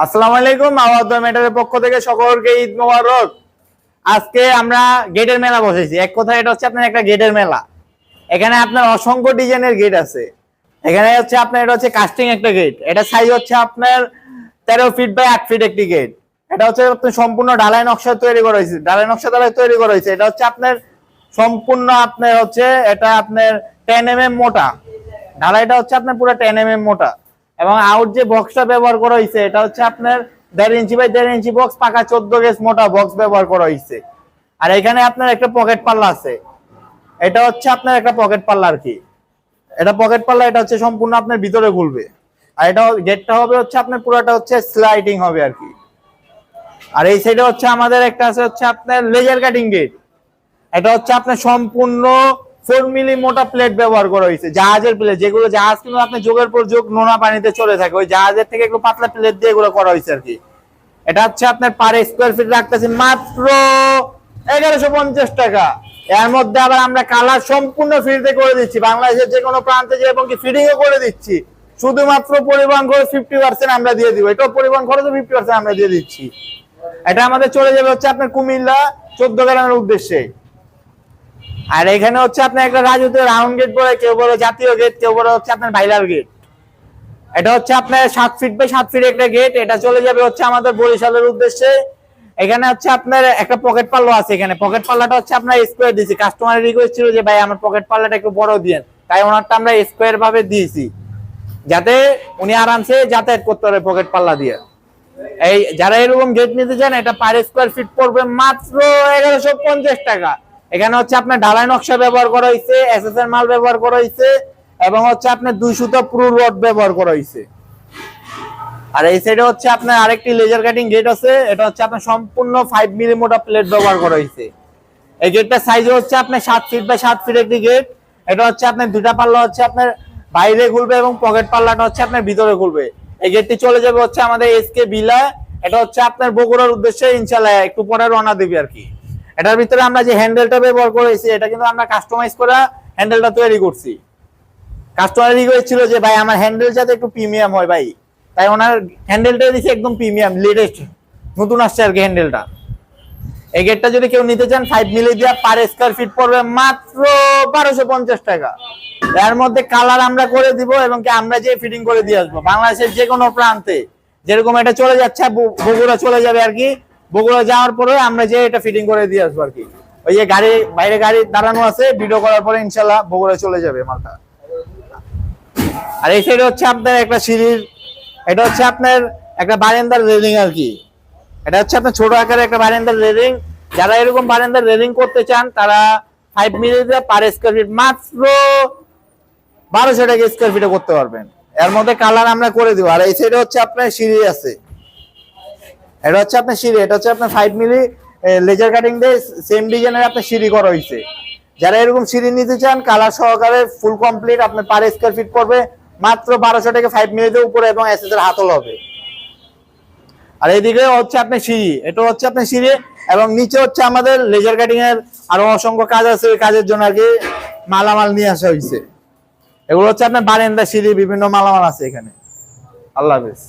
আসসালামু আলাইকুম। আওয়াজ মেটারের পক্ষ থেকে সকলকে ঈদ মোবারক। আজকে আমরা গেটের মেলা বসেছি। এক কথায় এটা হচ্ছে আপনার একটা গেটের মেলা। এখানে আপনার অসংখ্য ডিজাইনের গেট আছে। এখানে হচ্ছে আপনার এটা হচ্ছে কাস্টিং একটা গেট। এটা সাইজ হচ্ছে আপনার 13 ফিট বাই 8 ফিট একটি গেট। এটা হচ্ছে আপনার সম্পূর্ণ ঢালাই নকশা তৈরি করা হয়েছে, ঢালাই নকশা দ্বারা তৈরি করা হয়েছে। এটা হচ্ছে আপনার সম্পূর্ণ আপনার হচ্ছে এটা আপনার 10 mm মোটা। ঢালাইটা হচ্ছে আপনার পুরো 10 mm মোটা। এবং আউট যে বক্সটা ব্যবহার করা হয়েছে এটা হচ্ছে আপনার 1.5 ইঞ্চি বাই 1.5 ইঞ্চি বক্স, পাকা 14 গেজ মোটা বক্স ব্যবহার করা হয়েছে। আর এখানে আপনার একটা পকেট পাল্লা আছে। এটা হচ্ছে আপনার একটা পকেট পাল্লা আর কি। এটা পকেট পাল্লা, এটা হচ্ছে সম্পূর্ণ আপনার ভিতরে খুলবে। আর এটা গেটটা হবে হচ্ছে আপনার পুরোটা হচ্ছে স্লাইডিং হবে আর কি। আর এই সাইডে হচ্ছে আমাদের একটা আছে হচ্ছে আপনার লেজার কাটিং গেট। এটা হচ্ছে আপনার সম্পূর্ণ 4 মিলি মোটা প্লেট ব্যবহার করা হয়েছে, জাহাজের প্লেট, যেগুলো জাহাজ কিন্তু আপনার যোগের পর যোগ নোনা পানিতে চলে থাকে, ওই জাহাজের থেকে একটু পাতলা প্লেট দিয়ে এগুলো করা হয়েছে আর কি। এটা হচ্ছে আপনার পার স্কোয়ার ফিট রাখতেছি মাত্র 1150 টাকা। এর মধ্যে আবার আমরা কালার সম্পূর্ণ ফ্রিতে করে দিচ্ছি, বাংলাদেশের যে কোনো প্রান্তে যে, এবং কি ফিটিংও করে দিচ্ছি। শুধুমাত্র পরিবহন খরচ 50% আমরা দিয়ে দিব। এটাও পরিবহন খরচ 50% আমরা দিয়ে দিচ্ছি। এটা আমাদের চলে যাবে হচ্ছে আপনার কুমিল্লা 14 গ্রামের উদ্দেশ্যে। আর এখানে হচ্ছে আপনার একটা রাজুতে রাউন্ড গেট বলে, কেউ বলে জাতীয় গেট, কেউ বলে হচ্ছে আপনার বাইলার গেট। এটা হচ্ছে আপনার 7 ফিট বাই 7 ফিট একটা গেট। এটা চলে যাবে হচ্ছে আমাদের বরিশালের উদ্দেশ্যে। এখানে হচ্ছে আপনার একটা পকেট পাল্লা আছে। এখানে পকেট পাল্লাটা হচ্ছে আপনার স্কোয়ার দিয়েছি। কাস্টমারের রিকোয়েস্ট ছিল যে ভাই আমার পকেট পাল্লাটা একটু বড় দিয়েন, তাই ওনারটা আমরা স্কোয়ার ভাবে দিয়েছি, যাতে উনি আরামসে যাতায়াত করতে পারে পকেট পাল্লা দিয়ে। এই যারা এরকম গেট নিতে চান, এটা পার স্কোয়ার ফিট পড়বে মাত্র 1150 টাকা। এখানে হচ্ছে আপনার ঢালাই নকশা ব্যবহার করা হয়েছে, এসএসএর মাল ব্যবহার করা হয়েছে, এবং হচ্ছে আপনার 2 সুতা পুরো রড ব্যবহার করা হয়েছে। আর এই সাইডে হচ্ছে আপনার আরেকটি লেজার কাটিং গেট আছে। এটা হচ্ছে আপনার সম্পূর্ণ 5 মিলি মোটা প্লেট ব্যবহার করা হয়েছে। এই গেটটার সাইজ হচ্ছে আপনার 7 ফিট বাই 7 ফিট একটি গেট। এটা হচ্ছে আপনার দুটা পাল্লা হচ্ছে আপনার বাইরে খুলবে এবং পকেট পাল্লাটা হচ্ছে আপনার ভিতরে খুলবে। এই গেটটি চলে যাবে হচ্ছে আমাদের এসকে বিলা। এটা হচ্ছে আপনার বগুড়ার উদ্দেশ্যে ইনশাআল্লাহ একটু পরে রওনা দিবে আর কি। এটার ভিতরে আমরা যে হ্যান্ডেলটা ব্যবহার করেছি, এটা কিন্তু আমরা কাস্টমাইজ করে হ্যান্ডেলটা তৈরি করছি। কাস্টমার রিকোয়েস্ট ছিল যে ভাই আমার হ্যান্ডেল যাতে একটু প্রিমিয়াম হয় ভাই, তাই ওনার হ্যান্ডেলটা দিয়েছে একদম প্রিমিয়াম, লেটেস্ট নতুন আসছে আর কি হ্যান্ডেলটা। এই গেটটা যদি কেউ নিতে চান 5 মিলি দিয়ে পার স্কয়ার ফিট পড়বে মাত্র 1250 টাকা। এর মধ্যে কালার আমরা করে দিব, এবং কি আমরা যে ফিটিং করে দিয়ে আসবো বাংলাদেশের যে কোনো প্রান্তে। যেরকম এটা চলে যাচ্ছে বগুড়া চলে যাবে আর কি, বগুড়া যাওয়ার পরে আমরা যে এটা ফিটিং করে দিয়ে আসবো আর কি। ওই যে গাড়ি বাইরে গাড়ি দাঁড়ানো আছে, ভিডিও করার পরে ইনশাল্লাহ বগুড়া চলে যাবে মালটা। আর এই সাইডে হচ্ছে আপনার একটা সিঁড়ির, এটা হচ্ছে আপনার একটা বারান্দার রেলিং আর কি। এটা হচ্ছে আপনার ছোট আকারের একটা বারান্দার রেলিং। যারা এরকম বারান্দার রেলিং করতে চান, তারা 5 মিলি দিয়ে পার স্কয়ার ফিট মাত্র 1200 টাকা স্কয়ার ফিটে করতে পারবেন। এর মধ্যে কালার আমরা করে দিব। আর এই সাইডে হচ্ছে আপনার সিঁড়ি আছে। এটা হচ্ছে আপনার সিঁড়ি, এটা হচ্ছে আপনার 5 মিলি লেজার কাটিং দিয়ে সেম ডিজাইনের আপনার সিঁড়ি করা হয়েছে। যারা এরকম সিঁড়ি নিতে চান কালার সহকারে ফুল কমপ্লিট, আপনার পার স্কয়ার ফিট পড়বে মাত্র 1200 টাকা 5 মিলিতে উপরে, এবং এসএস এর হাতল হবে। আর এইদিকে হচ্ছে আপনার সিঁড়ি, এটা হচ্ছে আপনার সিঁড়ি, এবং নিচে হচ্ছে আমাদের লেজার কাটিং এর আরো অসংখ্য কাজ আছে। ওই কাজের জন্য আর কি মালামাল নিয়ে আসা হয়েছে। এগুলো হচ্ছে আপনার বারান্দা, সিঁড়ি, বিভিন্ন মালামাল আছে এখানে। আল্লাহ হাফেজ।